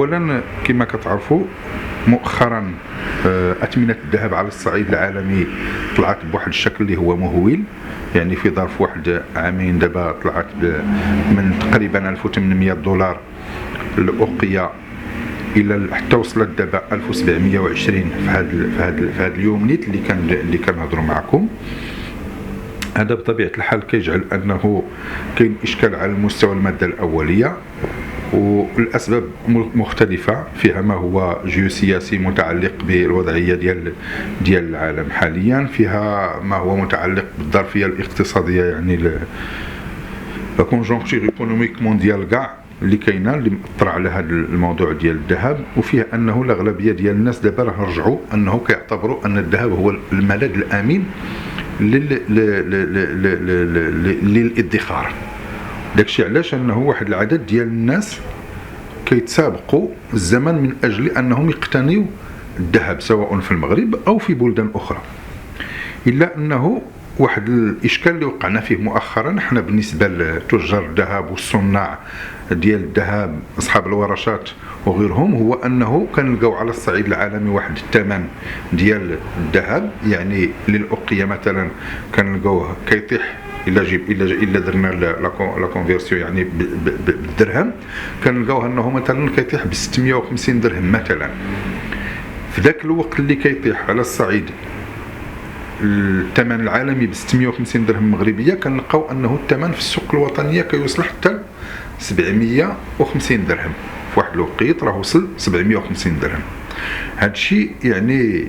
اولا كما كتعرفوا مؤخرا اثمنه الذهب على الصعيد العالمي طلعت بواحد الشكل اللي هو مهول. يعني في ظرف واحد عامين دابا طلعت من تقريبا $1800 الاوقيه الى حتى وصلت دابا 1720 في هذا اليوم نيت اللي كنهضروا معكم. هذا بطبيعه الحال كيجعل انه كاين اشكال على مستوى الماده الاوليه، والاسباب مختلفه، فيها ما هو جيوسياسي متعلق بالوضعيه ديال العالم حاليا، فيها ما هو متعلق بالظرفيه الاقتصاديه، يعني لا كونجونكتور ايكونوميك مونديال كاع اللي كاينه اللي مأثر على هذا الموضوع ديال الذهب، وفيه انه الاغلبيه ديال الناس دابا راه رجعوا انه كيعتبروا ان الذهب هو الملاذ الامين للادخار. داكشي علاش انه واحد العدد ديال الناس كيتسابقوا الزمن من اجل انهم يقتنيوا الذهب سواء في المغرب او في بلدان اخرى. الا انه واحد الاشكال اللي وقعنا فيه مؤخرا احنا بالنسبه لتجار الذهب والصناع ديال الذهب اصحاب الورشات وغيرهم، هو انه كنلقاو على الصعيد العالمي واحد الثمن ديال الذهب، يعني للاوقيه مثلا كنلقاوه كيطيح الا درنا لا كونفيرسيون يعني بالدرهم، كنلقاوه انه مثلا كيطيح ب 650 درهم مثلا. في ذاك الوقت اللي كيطيح على الصعيد الثمن العالمي ب 650 درهم مغربيه، كنلقاو انه الثمن في السوق الوطنيه كيوصل حتى 750 درهم. في واحد الوقيت راه وصل 750 درهم. هذا الشيء يعني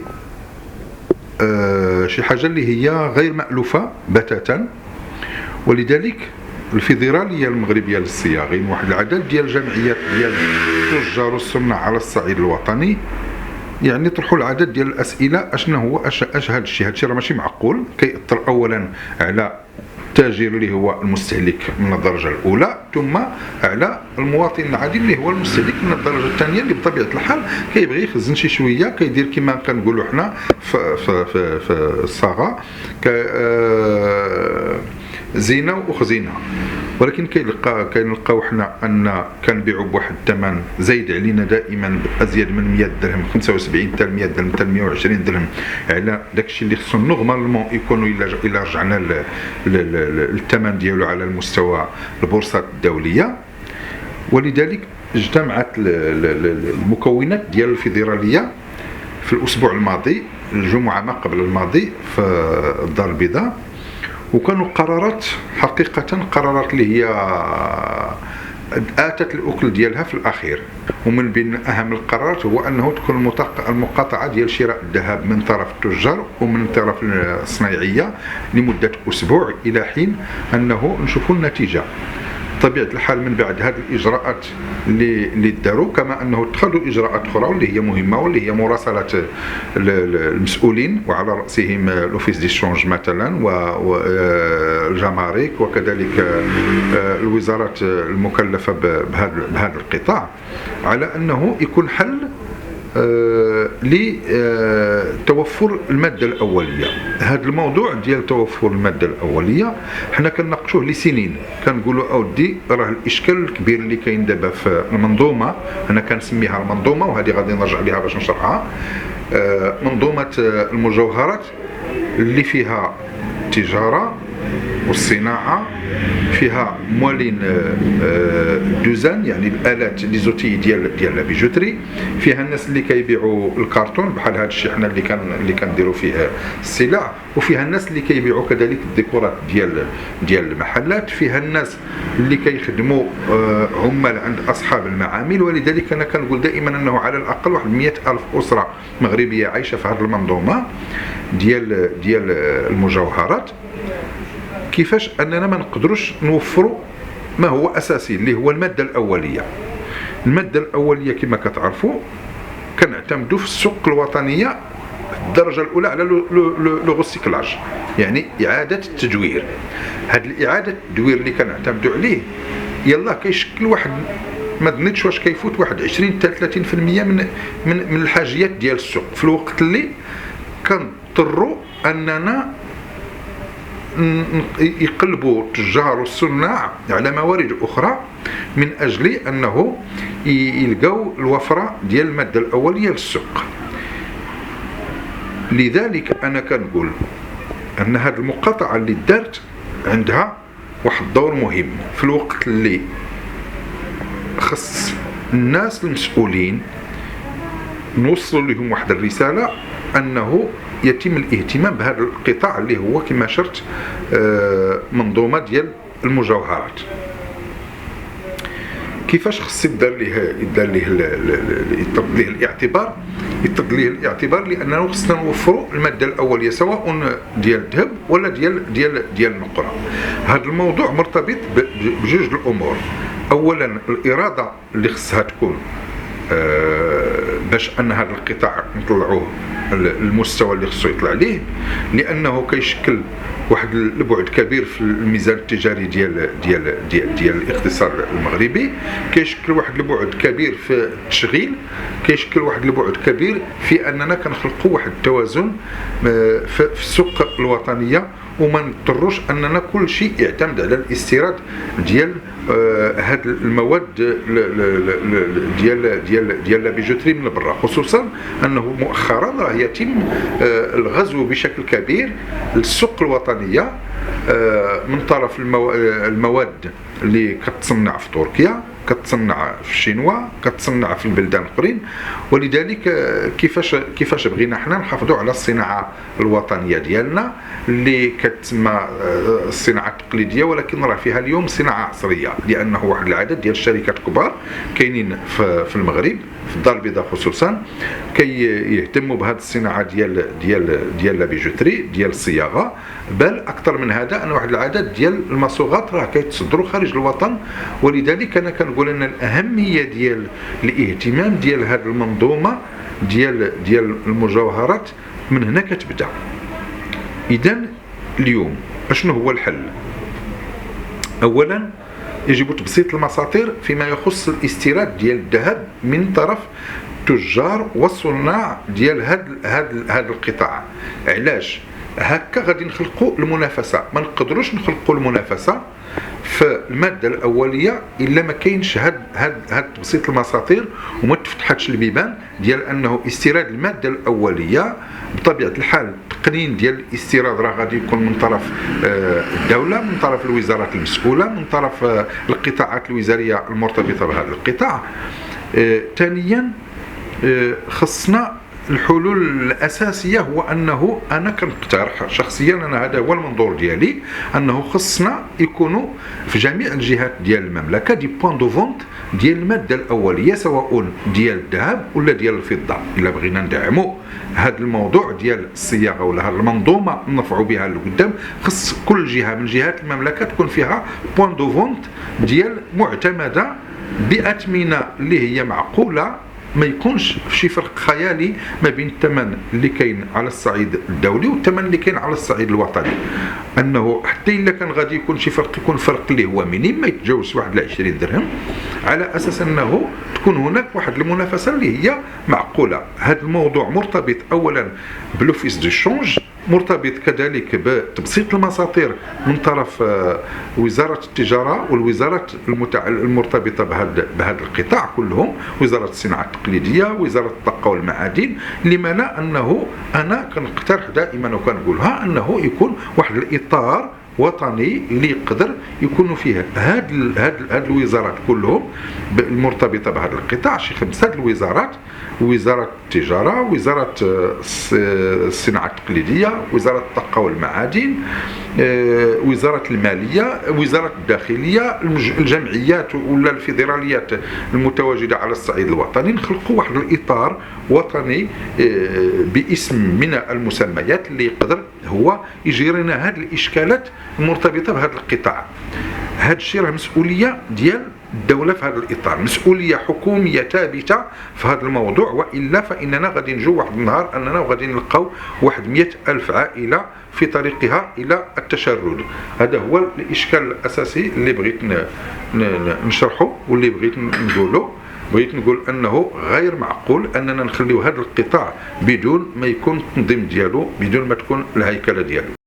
شي حاجه اللي هي غير مألوفه بتاتا. ولذلك الفيدراليه المغربيه للصياغين واحد العدد ديال الجمعيات ديال التجار والصناع على الصعيد الوطني يعني طرحوا العدد ديال الاسئله اشنو هو اش هذا الشيء راه ماشي معقول. كيأثر اولا على التاجر اللي هو المستهلك من الدرجه الاولى، ثم على المواطن العادي اللي هو المستهلك من الدرجه الثانيه، اللي بطبيعه الحال كيبغي يخزن شي شويه، كيدير كما كنقولوا حنا في الصاغه زينه وخزينه. ولكن كنلقاو حنا ان كنبيعوا بواحد الثمن زايد علينا دائما بازيد من 100 درهم، 75 حتى 100 درهم حتى 120 درهم على داكشي اللي خصو نورمالمون يكونوا الا رجعنا للثمن ديالو على المستوى البورصات الدوليه. ولذلك اجتمعت المكونات ديال الفيدراليه في الاسبوع الماضي، الجمعه ما قبل الماضي، في الدار البيضاء، وكانوا قرارات حقيقة قرارات اللي هي آتت الأكل ديالها في الأخير. ومن بين أهم القرارات هو أنه تكون المقاطعة ديال شراء الذهب من طرف التجار ومن طرف الصنايعية لمدة أسبوع إلى حين أنه نشوفوا النتيجة. طبيعة الحال من بعد هذه الإجراءات اللي داروا، كما أنه اتخذوا إجراءات أخرى واللي هي مهمة، واللي هي مراسلة المسؤولين وعلى رأسهم الأوفيس دي شونج مثلا والجمارك، وكذلك الوزارات المكلفة بهذا القطاع، على أنه يكون حل لتوفر المادة الأولية. هذا الموضوع ديال توفر المادة الأولية حنا كنناقشوه لسنين، كنقولوا أودي راه الإشكال الكبير اللي كاين دابا في المنظومة، أنا كنسميها المنظومة وهذه غادي نرجع لها باش نشرحها، منظومة المجوهرات اللي فيها تجارة والصناعة، فيها موالين دوزان يعني الالات لي زوتي ديال لا بيجوتري، فيها الناس اللي كيبيعوا الكرتون بحال هذا الشيء حنا اللي كنديروا فيه السلع، وفيها الناس اللي كيبيعوا كذلك الديكورات ديال المحلات، فيها الناس اللي كيخدموا عمال عند اصحاب المعامل. ولذلك انا كنقول دائما انه على الاقل واحد 100,000 اسره مغربيه عايشه في هذه المنظومه ديال المجوهرات. كيفاش اننا ما نقدروش نوفروا ما هو اساسي اللي هو الماده الاوليه. الماده الاوليه كما كتعرفوا كنعتمدوا في السوق الوطنيه الدرجه الاولى على لو ريسيكلاج، يعني اعاده التدوير. هذه الاعاده التدوير اللي كنعتمدوا عليه يلا كيشكل واحد ما ظنيتش واش كيفوت واحد 20 حتى 30% من الحاجيات ديال السوق، في الوقت اللي كنضطروا اننا يقلبوا التجار والصناع على موارد اخرى من اجل انه يلقاو الوفره ديال الماده الاوليه للسوق. لذلك انا كنقول ان هذه المقاطعه اللي دارت عندها واحد الدور مهم في الوقت اللي خص الناس المسؤولين نوصلوا لهم واحد الرساله انه يتم الاهتمام بهذا القطاع اللي هو كما شرت منظومه ديال المجوهرات. كيفاش خص يدار ليه الاعتبار لانه خصنا نوفروا الماده الاوليه سواء ديال الذهب ولا ديال النقره. هذا الموضوع مرتبط بجوج الامور. اولا الاراده اللي خصها تكون باش ان هذا القطاع نطلعوه المستوى اللي خصو يطلع ليه، لانه كيشكل واحد البعد كبير في الميزان التجاري ديال الاقتصاد المغربي، كيشكل واحد البعد كبير في التشغيل، كيشكل واحد البعد كبير في اننا كنخلقوا واحد التوازن في السوق الوطنيه، وما نضطروش اننا كل شيء يعتمد على الاستيراد ديال هاد المواد ديال لا بيجوتري من برا، خصوصا انه مؤخرا راه يتم الغزو بشكل كبير للسوق الوطنيه من طرف المواد اللي كتصنع في تركيا، كتصنع في الشينوا، كتصنع في البلدان الاخرين. ولذلك كيفاش بغينا حنا نحافظوا على الصناعه الوطنيه ديالنا اللي كتسمى الصناعه التقليديه، ولكن راه فيها اليوم صناعه عصريه، لانه واحد العدد ديال الشركات الكبار كاينين في المغرب في الدار البيضاء خصوصا كيهتموا بهذه الصناعه ديال لا بيجوتري ديال الصياغه، بل اكثر من هذا ان واحد العدد ديال المصوغات راه كيتصدروا خارج الوطن. ولذلك انا كنقول ان الاهميه ديال الاهتمام ديال هذه المنظومه ديال المجوهرات من هنا كتبدا. اذا اليوم اشنو هو الحل؟ اولا يجب تبسيط المساطير فيما يخص الاستيراد ديال الذهب من طرف التجار والصناع ديال هذا القطاع. علاش؟ هكا غادي نخلقوا المنافسه. ما نقدروش نخلقوا المنافسه في الماده الاوليه الا ما كاينش هاد تبسيط المساطير وما تفتحتش البيبان ديال انه استيراد الماده الاوليه بطبيعه الحال التقنين ديال الاستيراد راه غادي يكون من طرف الدوله، من طرف الوزارات المسؤوله، من طرف القطاعات الوزاريه المرتبطه بهذا القطاع. ثانيا خصنا الحلول الاساسيه هو انه انا كنقترح شخصيا، انا هذا هو المنظور ديالي، انه خصنا يكونوا في جميع الجهات ديال المملكه دي بوين دو فونت ديال الماده الاوليه سواء ديال الذهب ولا ديال الفضه. الا بغينا ندعموا هذا الموضوع ديال الصياغه ولا هذه المنظومه نرفعوا بها لقدام، خص كل جهه من جهات المملكه تكون فيها بوين دو فونت ديال معتمده باثمنه اللي هي معقوله، ما يكونش شي فرق خيالي ما بين الثمن اللي كاين على الصعيد الدولي والثمن اللي كاين على الصعيد الوطني. انه حتى الا كان غادي يكون شي فرق يكون فرق اللي هو مينيم ما يتجاوزش واحد 20 درهم، على اساس انه تكون هناك واحد المنافسه اللي هي معقوله. هذا الموضوع مرتبط اولا بلوفيس دو شونج، مرتبط كذلك بتبسيط المساطير من طرف وزارة التجارة والوزارات المرتبطة بهذا القطاع كلهم، وزارة الصناعة التقليدية، وزارة الطاقة والمعادن. لما لا أنه أنا كنقترح دائما وكنقولها أنه يكون واحد الإطار وطني اللي يقدر يكونوا فيه هاد الوزارات كلهم المرتبطه بهذا القطاع، شي 5 الوزارات: وزاره التجاره، وزاره الصناعه التقليديه، وزاره الطاقه والمعادن، وزاره الماليه، وزاره الداخليه، الجمعيات ولا الفيدراليات المتواجده على الصعيد الوطني. نخلقوا واحد الاطار وطني باسم من المسميات اللي يقدر هو يجير لنا هذه الاشكالات المرتبطه بهذا القطاع. هذا الشيء راه مسؤوليه ديال الدوله في هذا الاطار، مسؤوليه حكوميه ثابته في هذا الموضوع، والا فاننا غادي نجوا واحد النهار اننا غادي نلقاو واحد 100,000 عائله في طريقها الى التشرد. هذا هو الاشكال الاساسي اللي بغيت نشرحه واللي بغيت نقوله. بغيت نقول انه غير معقول اننا نخليو هذا القطاع بدون ما يكون التنظيم ديالو، بدون ما تكون الهيكله ديالو.